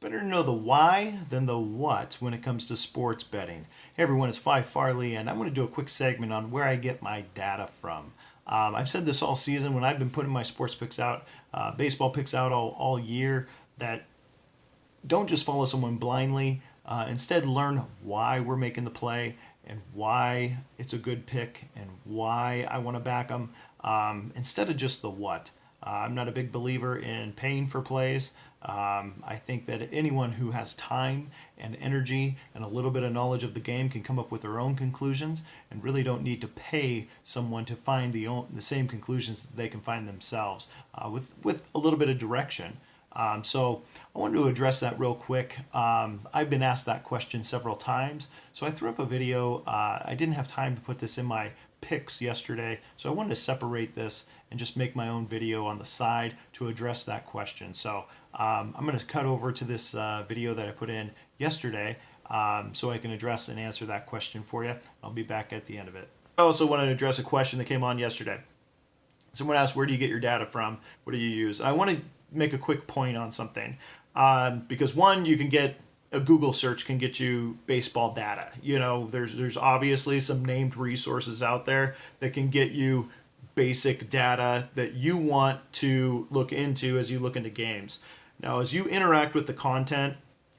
Better to know the why than the what when it comes to sports betting. Hey everyone, it's Phi Farley, and I'm going to do a quick segment on where I get my data from. I've said this all season when I've been putting my sports picks out, baseball picks out all year, that don't just follow someone blindly. Instead, learn why we're making the play and why it's a good pick and why I want to back them instead of just the what. I'm not a big believer in paying for plays. I think that anyone who has time and energy and a little bit of knowledge of the game can come up with their own conclusions and really don't need to pay someone to find the same conclusions that they can find themselves with a little bit of direction. So I wanted to address that real quick. I've been asked that question several times, so I threw up a video. I didn't have time to put this in my picks yesterday, so I wanted to separate this and just make my own video on the side to address that question. So I'm going to cut over to this video that I put in yesterday so I can address and answer that question for you. I'll be back at the end of it. I also wanted to address a question that came on yesterday. Someone asked, where do you get your data from? What do you use? I want to make a quick point on something because one, you can get a Google search can get you baseball data. You know, there's obviously some named resources out there that can get you basic data that you want to look into as you look into games. Now, as you interact with the content,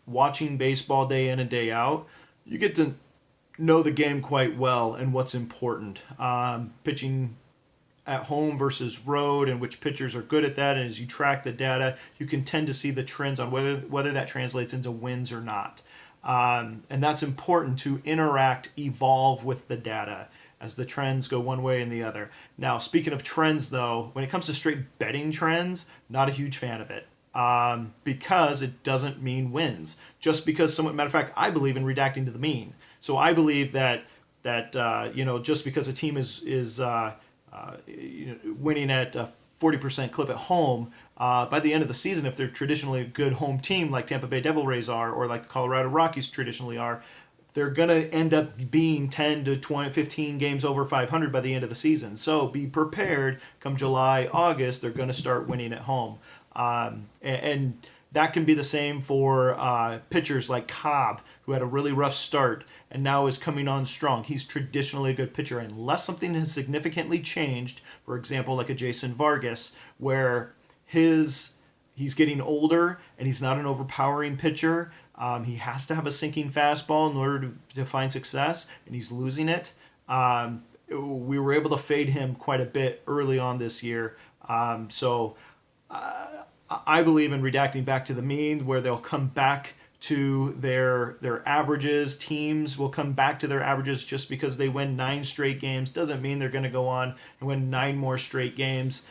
watching baseball day in and day out, you get to know the game quite well and what's important. Pitching at home versus road and which pitchers are good at that. And as you track the data, you can tend to see the trends on whether that translates into wins or not. And that's important to interact, evolve with the data as the trends go one way and the other. Now, speaking of trends, though, when it comes to straight betting trends, not a huge fan of it. Because it doesn't mean wins. Just because matter of fact, I believe in redacting to the mean. So I believe that just because a team is winning at a 40% clip at home, by the end of the season, if they're traditionally a good home team like Tampa Bay Devil Rays are, or like the Colorado Rockies traditionally are, they're going to end up being 10 to 20, 15 games over 500 by the end of the season. So be prepared. Come July, August, they're going to start winning at home. And that can be the same for pitchers like Cobb, who had a really rough start and now is coming on strong. He's traditionally a good pitcher unless something has significantly changed. For example, like a Jason Vargas, where he's getting older and he's not an overpowering pitcher. He has to have a sinking fastball in order to find success, and he's losing it. We were able to fade him quite a bit early on this year. So I believe in redacting back to the mean, where they'll come back to their averages. Teams will come back to their averages just because they win 9 straight games. Doesn't mean they're going to go on and win 9 more straight games.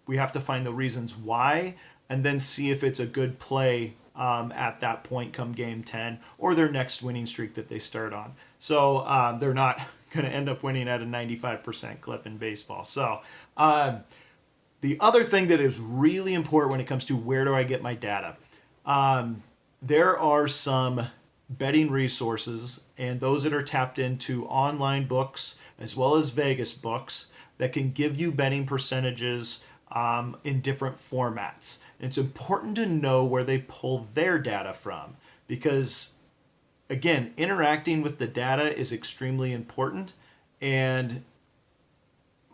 We have to find the reasons why and then see if it's a good play at that point come game 10 or their next winning streak that they start on. So they're not going to end up winning at a 95% clip in baseball. So the other thing that is really important when it comes to where do I get my data, there are some betting resources, and those that are tapped into online books as well as Vegas books that can give you betting percentages in different formats. And it's important to know where they pull their data from because, again, interacting with the data is extremely important. And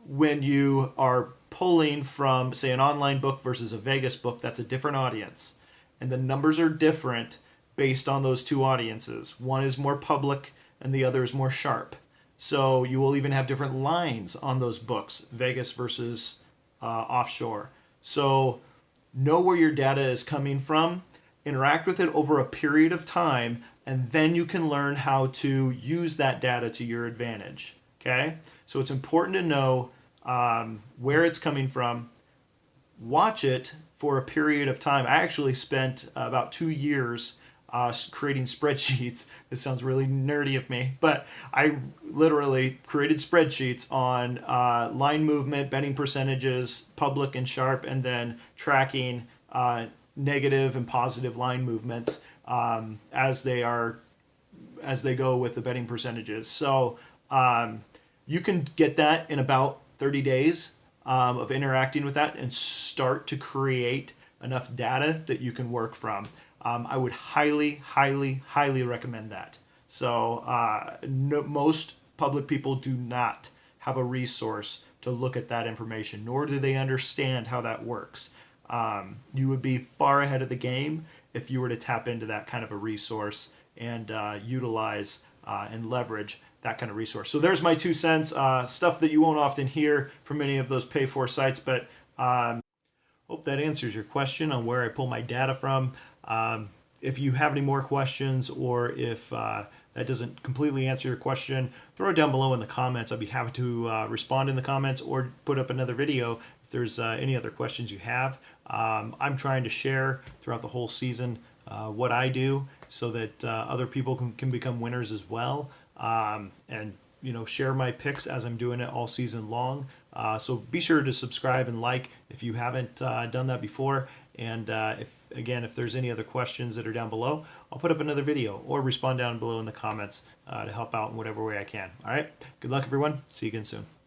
when you are pulling from, say, an online book versus a Vegas book, that's a different audience. And the numbers are different based on those two audiences. One is more public and the other is more sharp. So you will even have different lines on those books, Vegas versus offshore. So know where your data is coming from, interact with it over a period of time, and then you can learn how to use that data to your advantage. Okay? So it's important to know where it's coming from. Watch it for a period of time. I actually spent about 2 years creating spreadsheets. This sounds really nerdy of me, but I literally created spreadsheets on line movement, betting percentages, public and sharp, and then tracking negative and positive line movements as they go with the betting percentages. So you can get that in about 30 days of interacting with that and start to create enough data that you can work from. I would highly, highly, highly recommend that. So most public people do not have a resource to look at that information, nor do they understand how that works. You would be far ahead of the game if you were to tap into that kind of a resource and utilize and leverage that kind of resource. So there's my 2 cents, stuff that you won't often hear from any of those pay for sites, but hope that answers your question on where I pull my data from. If you have any more questions, or if that doesn't completely answer your question, throw it down below in the comments. I'd be happy to respond in the comments or put up another video if there's any other questions you have. I'm trying to share throughout the whole season what I do so that other people can become winners as well. And share my picks as I'm doing it all season long. So be sure to subscribe and like if you haven't done that before. And if there's any other questions that are down below, I'll put up another video or respond down below in the comments to help out in whatever way I can. All right. Good luck, everyone. See you again soon.